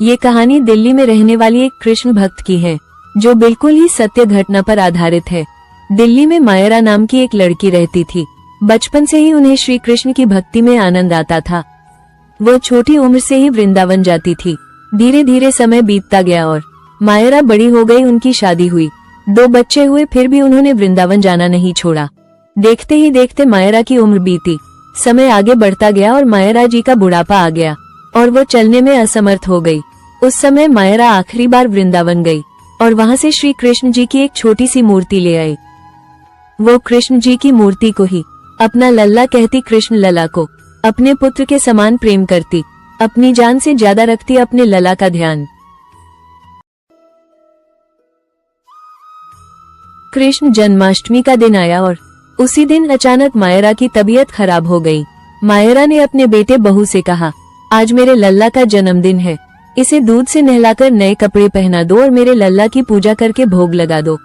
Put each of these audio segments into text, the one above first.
ये कहानी दिल्ली में रहने वाली एक कृष्ण भक्त की है, जो बिल्कुल ही सत्य घटना पर आधारित है। दिल्ली में मायरा नाम की एक लड़की रहती थी। बचपन से ही उन्हें श्री कृष्ण की भक्ति में आनंद आता था। वो छोटी उम्र से ही वृंदावन जाती थी। धीरे धीरे समय बीतता गया और मायरा बड़ी हो गई। उनकी शादी हुई, 2 बच्चे हुए, फिर भी उन्होंने वृंदावन जाना नहीं छोड़ा। देखते ही देखते मायरा की उम्र बीती, समय आगे बढ़ता गया और मायरा जी का बुढ़ापा आ गया और वो चलने में असमर्थ हो गई। उस समय मायरा आखिरी बार वृंदावन गई और वहां से श्री कृष्ण जी की एक छोटी सी मूर्ति ले आई। वो कृष्ण जी की मूर्ति को ही अपना लल्ला कहती, कृष्ण लला को अपने पुत्र के समान प्रेम करती, अपनी जान से ज्यादा रखती अपने लला का ध्यान। कृष्ण जन्माष्टमी का दिन आया और उसी दिन अचानक मायरा की तबीयत खराब हो गई। मायरा ने अपने बेटे बहू से कहा, आज मेरे लल्ला का जन्मदिन है, इसे दूध से नहलाकर नए कपड़े पहना दो और मेरे लल्ला की पूजा करके भोग लगा दो।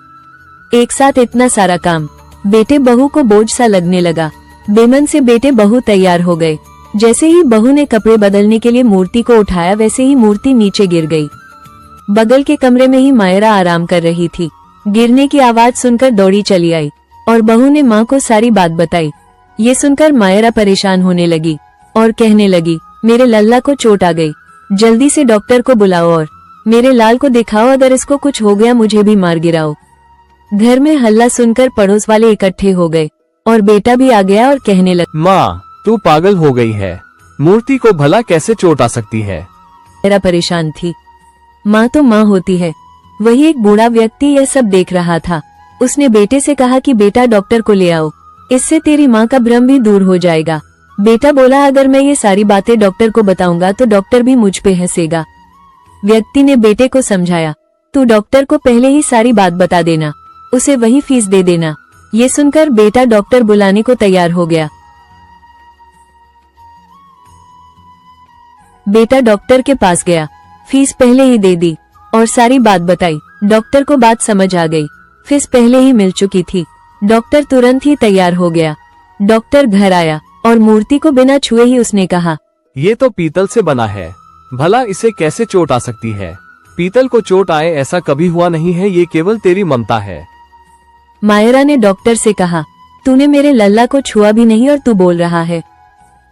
एक साथ इतना सारा काम बेटे बहू को बोझ सा लगने लगा। बेमन से बेटे बहू तैयार हो गए। जैसे ही बहू ने कपड़े बदलने के लिए मूर्ति को उठाया, वैसे ही मूर्ति नीचे गिर गई। बगल के कमरे में ही मायरा आराम कर रही थी। गिरने की आवाज सुनकर दौड़ी चली आई और बहू ने माँ को सारी बात बताई। ये सुनकर मायरा परेशान होने लगी और कहने लगी, मेरे लल्ला को चोट आ गई, जल्दी से डॉक्टर को बुलाओ और मेरे लाल को दिखाओ, अगर इसको कुछ हो गया मुझे भी मार गिराओ। घर में हल्ला सुनकर पड़ोस वाले इकट्ठे हो गए और बेटा भी आ गया और कहने लगा, माँ तू पागल हो गई है, मूर्ति को भला कैसे चोट आ सकती है। मेरा परेशान थी। माँ तो माँ होती है। वही एक बूढ़ा व्यक्ति यह सब देख रहा था। उसने बेटे से कहा कि बेटा डॉक्टर को ले आओ, इससे तेरी माँ का भ्रम भी दूर हो जाएगा। बेटा बोला, अगर मैं ये सारी बातें डॉक्टर को बताऊंगा तो डॉक्टर भी मुझ पे हंसेगा। व्यक्ति ने बेटे को समझाया, तू डॉक्टर को पहले ही सारी बात बता देना, उसे वही फीस दे देना। ये सुनकर बेटा डॉक्टर बुलाने को तैयार हो गया। बेटा डॉक्टर के पास गया, फीस पहले ही दे दी और सारी बात बताई। डॉक्टर को बात समझ आ गई, फीस पहले ही मिल चुकी थी। डॉक्टर तुरंत ही तैयार हो गया। डॉक्टर घर आया और मूर्ति को बिना छुए ही उसने कहा, ये तो पीतल से बना है, भला इसे कैसे चोट आ सकती है। पीतल को चोट आए ऐसा कभी हुआ नहीं है, ये केवल तेरी ममता है। मायरा ने डॉक्टर से कहा, तूने मेरे लल्ला को छुआ भी नहीं और तू बोल रहा है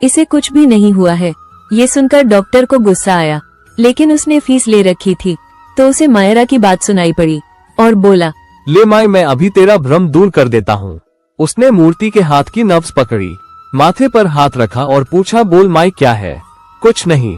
इसे कुछ भी नहीं हुआ है। ये सुनकर डॉक्टर को गुस्सा आया, लेकिन उसने फीस ले रखी थी तो उसे मायरा की बात सुनाई पड़ी और बोला, ले माई, मैं अभी तेरा भ्रम दूर कर देता हूँ। उसने मूर्ति के हाथ की नब्ज पकड़ी, माथे पर हाथ रखा और पूछा, बोल माई क्या है। कुछ नहीं।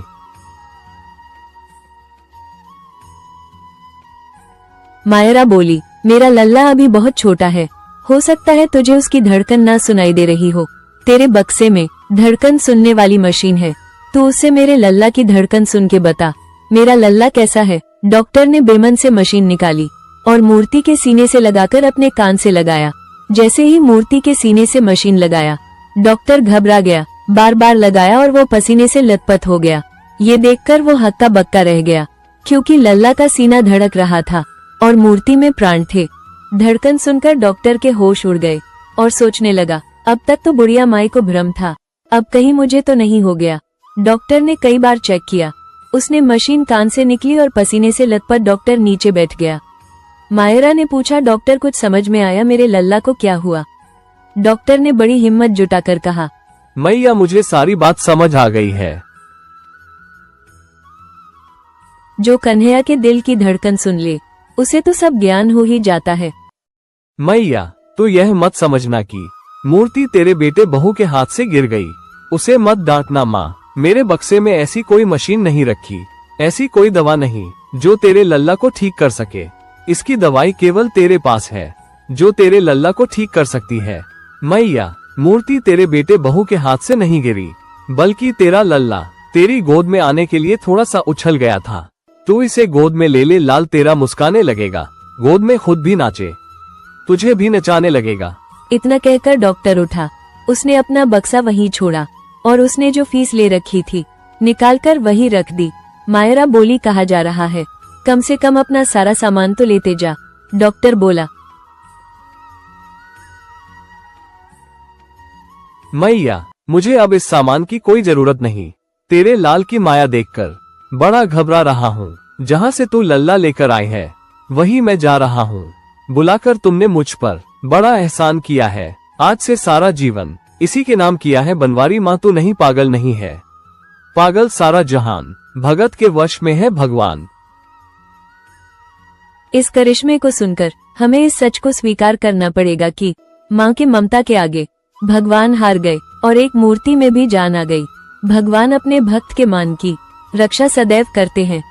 मायरा बोली, मेरा लल्ला अभी बहुत छोटा है, हो सकता है तुझे उसकी धड़कन ना सुनाई दे रही हो। तेरे बक्से में धड़कन सुनने वाली मशीन है, तू उससे मेरे लल्ला की धड़कन सुन के बता, मेरा लल्ला कैसा है। डॉक्टर ने बेमन से मशीन निकाली और मूर्ति के सीने से लगाकर अपने कान से लगाया। जैसे ही मूर्ति के सीने से मशीन लगाया, डॉक्टर घबरा गया, बार बार लगाया और वो पसीने से लथपथ हो गया। ये देखकर वो हक्का बक्का रह गया, क्योंकि लल्ला का सीना धड़क रहा था और मूर्ति में प्राण थे। धड़कन सुनकर डॉक्टर के होश उड़ गए और सोचने लगा, अब तक तो बुढ़िया माई को भ्रम था, अब कहीं मुझे तो नहीं हो गया। डॉक्टर ने कई बार चेक किया, उसने मशीन कान से निकली और पसीने से लथपथ डॉक्टर नीचे बैठ गया। मायरा ने पूछा, डॉक्टर कुछ समझ में आया, मेरे लल्ला को क्या हुआ। डॉक्टर ने बड़ी हिम्मत जुटाकर कहा, मैया मुझे सारी बात समझ आ गई है। जो कन्हैया के दिल की धड़कन सुन ले, उसे तो सब ज्ञान हो ही जाता है। मैया तो यह मत समझना कि मूर्ति तेरे बेटे बहू के हाथ से गिर गई, उसे मत डांटना माँ। मेरे बक्से में ऐसी कोई मशीन नहीं रखी, ऐसी कोई दवा नहीं जो तेरे लल्ला को ठीक कर सके। इसकी दवाई केवल तेरे पास है, जो तेरे लल्ला को ठीक कर सकती है। मैया, मूर्ति तेरे बेटे बहू के हाथ से नहीं गिरी, बल्कि तेरा लल्ला तेरी गोद में आने के लिए थोड़ा सा उछल गया था। तू इसे गोद में ले ले, लाल तेरा मुस्काने लगेगा, गोद में खुद भी नाचे, तुझे भी नचाने लगेगा। इतना कहकर डॉक्टर उठा। उसने अपना बक्सा वहीं छोड़ा और उसने जो फीस ले रखी थी निकालकर वहीं रख दी। मायरा बोली, कहा जा रहा है, कम से कम अपना सारा सामान तो लेते जा। डॉक्टर बोला, मैया मुझे अब इस सामान की कोई जरूरत नहीं। तेरे लाल की माया देखकर बड़ा घबरा रहा हूँ। जहाँ से तू लल्ला लेकर आई है वही मैं जा रहा हूँ। बुलाकर तुमने मुझ पर बड़ा एहसान किया है। आज से सारा जीवन इसी के नाम किया है। बनवारी माँ तू नहीं, पागल नहीं है। पागल सारा जहान, भगत के वश में है भगवान। इस करिश्मे को सुनकर हमें इस सच को स्वीकार करना पड़ेगा कि माँ की ममता के आगे भगवान हार गए और एक मूर्ति में भी जान आ गई। भगवान अपने भक्त के मान की रक्षा सदैव करते हैं।